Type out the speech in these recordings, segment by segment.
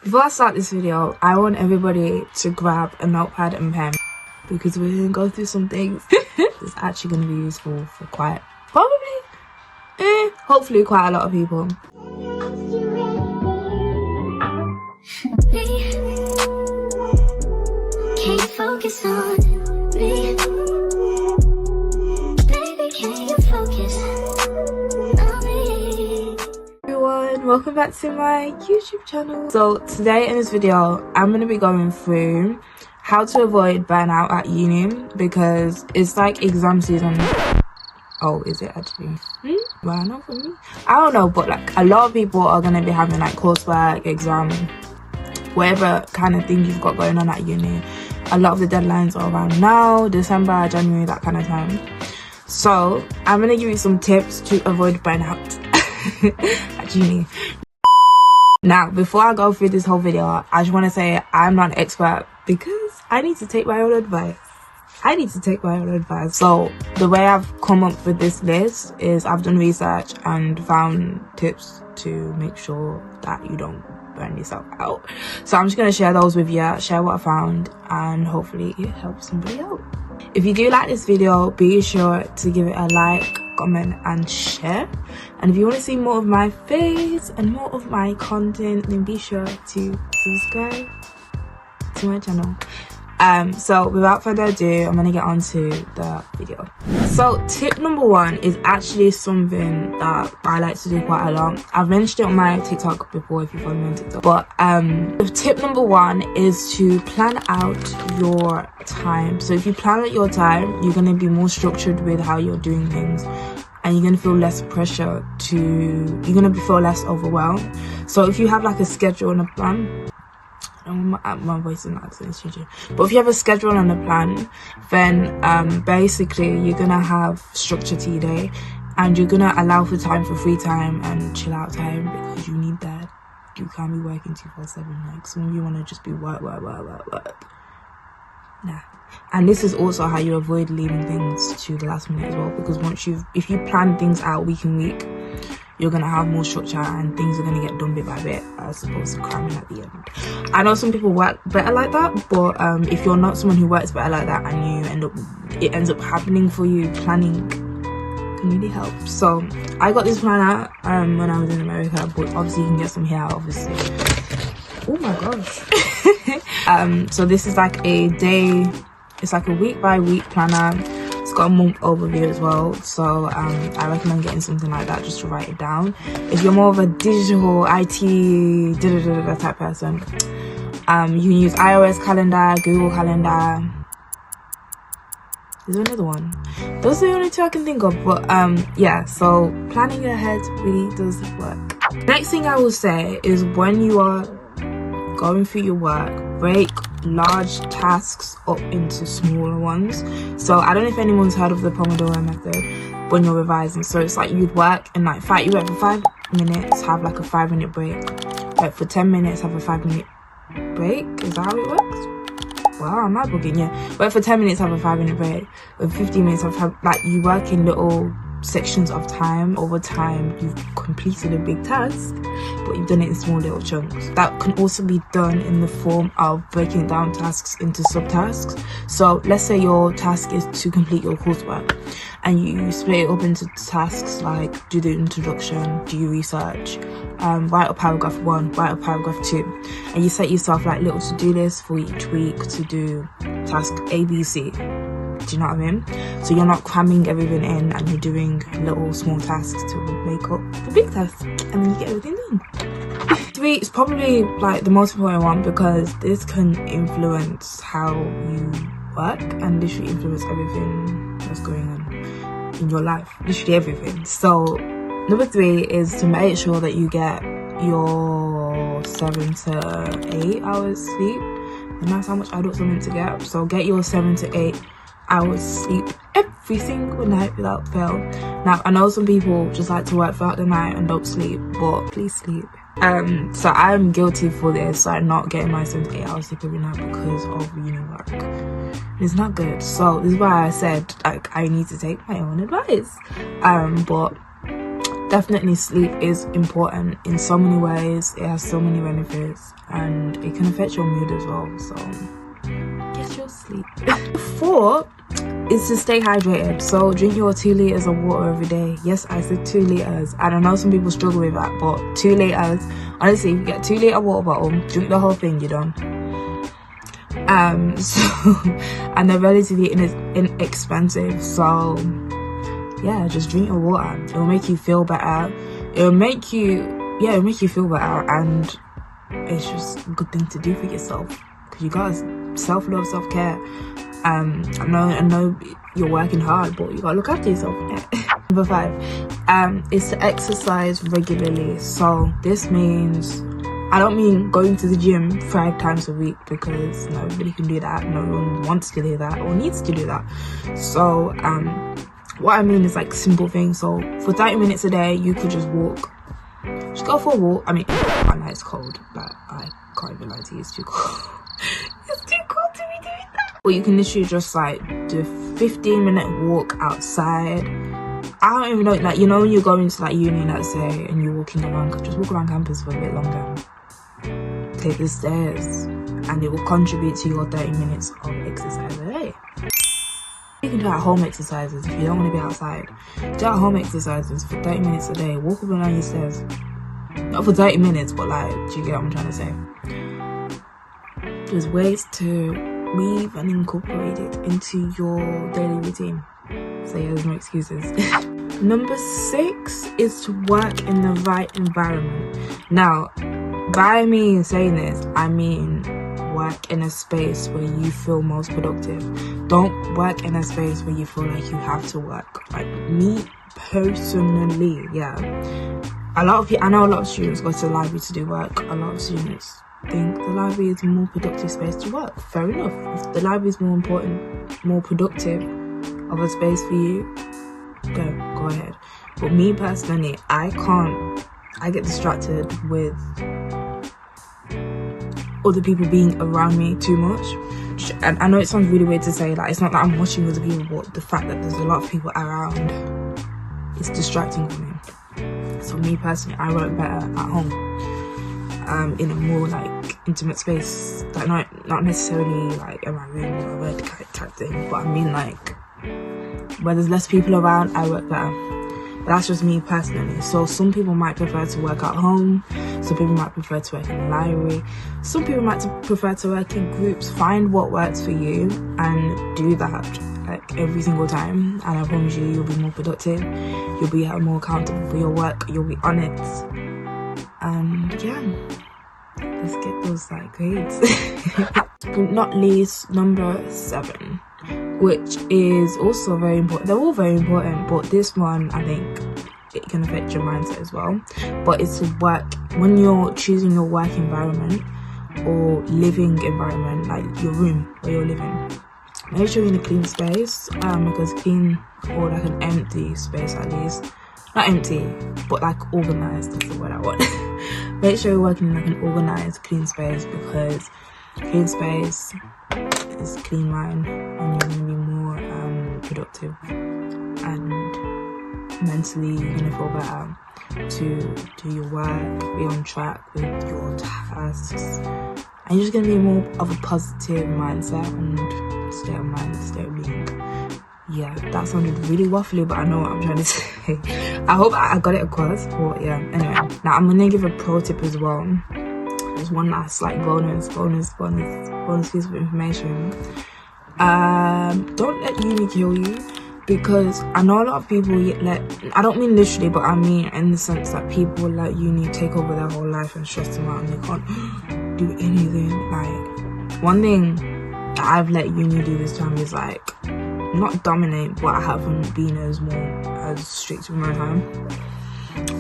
Before I start this video, I want everybody to grab a notepad and pen because we're going to go through some things that's actually going to be useful for hopefully quite a lot of people. Can't focus on me. Baby, can you focus on me? Everyone, welcome back to my YouTube channel. So today in this video, I'm going to be going through how to avoid burnout at uni because it's like exam season. Oh, is it actually? Burnout for me? I don't know, but like a lot of people are going to be having like coursework, exam, whatever kind of thing you've got going on at uni. A lot of the deadlines are around now, December, January, that kind of time. So I'm going to give you some tips to avoid burnout at uni. Now, before I go through this whole video, I just want to say I'm not an expert because I need to take my own advice. So the way I've come up with this list is I've done research and found tips to make sure that you don't burn yourself out. So I'm just going to share those with you, share what I found, and hopefully it helps somebody out. If you do like this video, be sure to give it a like, comment and share. And if you want to see more of my face and more of my content, then be sure to subscribe to my channel. So without further ado, I'm gonna get on to the video. So tip number one is actually something that I like to do quite a lot. I've mentioned it on my TikTok before if you follow me on TikTok. But tip number one is to plan out your time. So if you plan out your time, you're gonna be more structured with how you're doing things. And you're gonna feel less pressure you're gonna feel less overwhelmed. So if you have like a schedule and a plan, my voice is not accent, but if you have a schedule and a plan, then basically you're gonna have structure to your day, and you're gonna allow for time for free time and chill out time because you need that. You can't be working 24/7. Like some of you want to just be work. Nah. And this is also how you avoid leaving things to the last minute as well, because if you plan things out week and week, you're gonna have more structure and things are gonna get done bit by bit as opposed to cramming at the end. I know some people work better like that, but if you're not someone who works better like that and it ends up happening for you, planning can really help. So I got this plan out when I was in America, but obviously you can get some here obviously. Oh my gosh. So this is like it's like a week by week planner. It's got a month overview as well, so I recommend getting something like that just to write it down. If you're more of a digital IT type person, you can use iOS calendar, Google calendar. There's another one. Those are the only two I can think of, but yeah, so planning ahead really does work. Next thing I will say is when you are going through your work, break large tasks up into smaller ones. So I don't know if anyone's heard of the Pomodoro method when you're revising. So it's like you'd work and like you work for 5 minutes, have like a 5-minute break. Like for 10 minutes, have a 5-minute break. Is that how it works? Wow, I'm not bugging. Yeah, work for 10 minutes, have a 5-minute break. With 15 minutes, like you work in little sections of time. Over time you've completed a big task, but you've done it in small little chunks. That can also be done in the form of breaking down tasks into subtasks. So let's say your task is to complete your coursework and you split it up into tasks like do the introduction, do your research, write up paragraph 1, write up paragraph 2, and you set yourself like little to-do lists for each week to do task ABC. Do you know what I mean? So you're not cramming everything in and you're doing little small tasks to make up the big task, and then you get everything done. 3 is probably like the most important one because this can influence how you work and literally influence everything that's going on in your life, literally everything. So number 3 is to make sure that you get your 7 to 8 hours sleep, and that's how much adults are meant to get. So get your 7 to 8 hours sleep every single night without fail. Now I know some people just like to work throughout the night and don't sleep, but please sleep. So I'm guilty for this, like not getting my 7 to 8 hours sleep every night because of uni work. It's not good. So this is why I said like I need to take my own advice. But definitely sleep is important in so many ways. It has so many benefits, and it can affect your mood as well, so get your sleep. 4 is to stay hydrated. So drink your 2 liters of water every day. Yes, I said 2 liters. I don't know, some people struggle with that, but 2 liters. Honestly, if you get 2 liter water bottle, drink the whole thing, you're done. So and they're relatively inexpensive, so yeah, just drink your water. It'll make you feel better. It'll make you feel better, and it's just a good thing to do for yourself, because you guys, self-love, self-care. I know you're working hard, but you gotta look after yourself. Number 5 is to exercise regularly. So this means, I don't mean going to the gym 5 times a week, because nobody can do that. No one wants to do that or needs to do that. So what I mean is like simple things. So for 30 minutes a day, you could just walk. Just go for a walk. I mean, I know it's cold, but I can't even lie to you, it's too cold. It's too cold to be doing that. But you can literally just like do a 15-minute walk outside. I don't even know, like, you know when you're going to like uni, let's say, and you're walking around, just walk around campus for a bit longer. Take the stairs, and it will contribute to your 30 minutes of exercise a day. You can do at-home exercises if you don't want to be outside. Do at-home exercises for 30 minutes a day. Walk up and down your stairs. Not for 30 minutes, but like, do you get what I'm trying to say? There's ways to weave and incorporate it into your daily routine. So yeah, there's no excuses. Number 6 is to work in the right environment. Now, by me saying this, I mean work in a space where you feel most productive. Don't work in a space where you feel like you have to work. Like me personally, yeah. I know a lot of students go to the library to do work. A lot of students think the library is a more productive space to work. Fair enough. If the library is more important, more productive of a space for you, go ahead. But me personally, I get distracted with other people being around me too much. And I know it sounds really weird to say, like, it's not that I'm watching other people, but the fact that there's a lot of people around is distracting for me. So me personally, I work better at home, in a more like intimate space, like not necessarily like in my room or a red type thing, but I mean like where there's less people around, I work better. But that's just me personally. So some people might prefer to work at home, some people might prefer to work in the library, some people might prefer to work in groups. Find what works for you and do that like every single time, and I promise you, you'll be more productive, you'll be more accountable for your work, you'll be on it, and yeah, let's get those like grades. But not least, number 7, which is also very important. They're all very important, but this one, I think it can affect your mindset as well. But it's to work, when you're choosing your work environment or living environment, like your room where you're living, make sure you're in a clean space, because clean, or like an empty space at least, not empty, but like organized, that's the word I want. Make sure you're working in like an organized, clean space, because clean space is clean mind, and you're gonna be more productive, and mentally you're gonna feel better to do your work, be on track with your tasks, and you're just gonna be more of a positive mindset and state of mind, state of being. Yeah, that sounded really waffly, but I know what I'm trying to say. I hope I got it across, but yeah, anyway. Now I'm gonna give a pro tip as well. There's one last like bonus piece of information. Don't let uni kill you, because I know a lot of people I don't mean literally, but I mean in the sense that people let uni take over their whole life and stress them out, and they can't do anything. Like, one thing that I've let uni do this time is like not dominate, but I haven't been as strict with my time.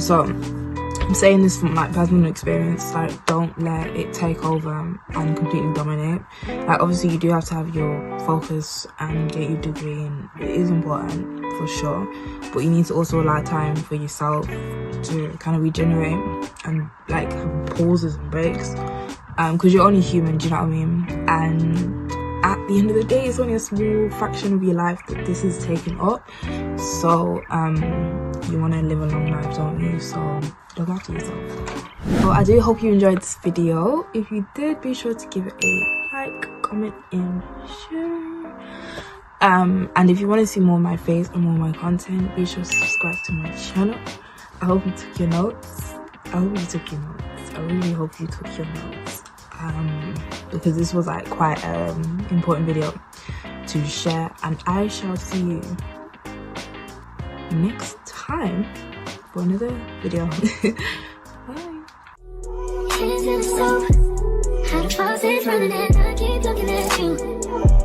So I'm saying this from like personal experience, like don't let it take over and completely dominate. Like obviously you do have to have your focus and get your degree, and it is important for sure, but you need to also allow time for yourself to kind of regenerate and like have pauses and breaks, because you're only human, do you know what I mean? And at the end of the day, it's only a small fraction of your life that this is taking up. So you want to live a long life, don't you? So look after yourself. So I do hope you enjoyed this video. If you did, be sure to give it a like, comment and share. And if you want to see more of my face and more of my content, be sure to subscribe to my channel. I hope you took your notes. I really hope you took your notes, because this was like quite important video to share, and I shall see you next time for another video. Bye. Hands in the soap, had a faucet running and I keep looking at you.